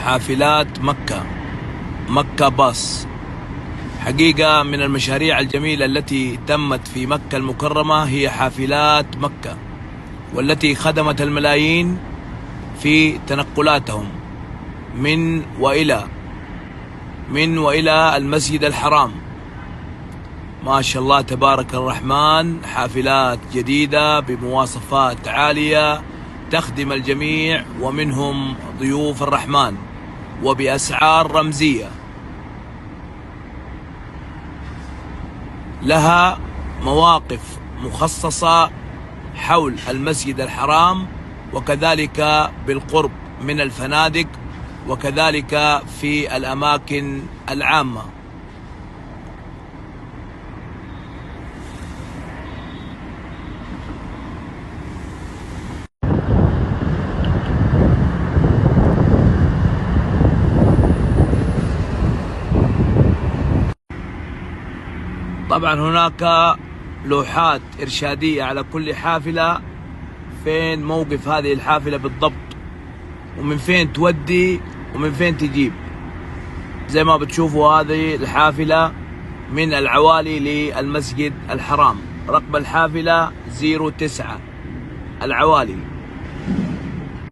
حافلات مكة باص. حقيقة من المشاريع الجميلة التي تمت في مكة المكرمة هي حافلات مكة، والتي خدمت الملايين في تنقلاتهم من وإلى المسجد الحرام. ما شاء الله تبارك الرحمن، حافلات جديدة بمواصفات عالية تخدم الجميع ومنهم ضيوف الرحمن وبأسعار رمزية. لها مواقف مخصصة حول المسجد الحرام، وكذلك بالقرب من الفنادق، وكذلك في الأماكن العامة. طبعا هناك لوحات إرشادية على كل حافلة، فين موقف هذه الحافلة بالضبط، ومن فين تودي ومن فين تجيب. زي ما بتشوفوا هذه الحافلة من العوالي للمسجد الحرام، رقم الحافلة 09 العوالي.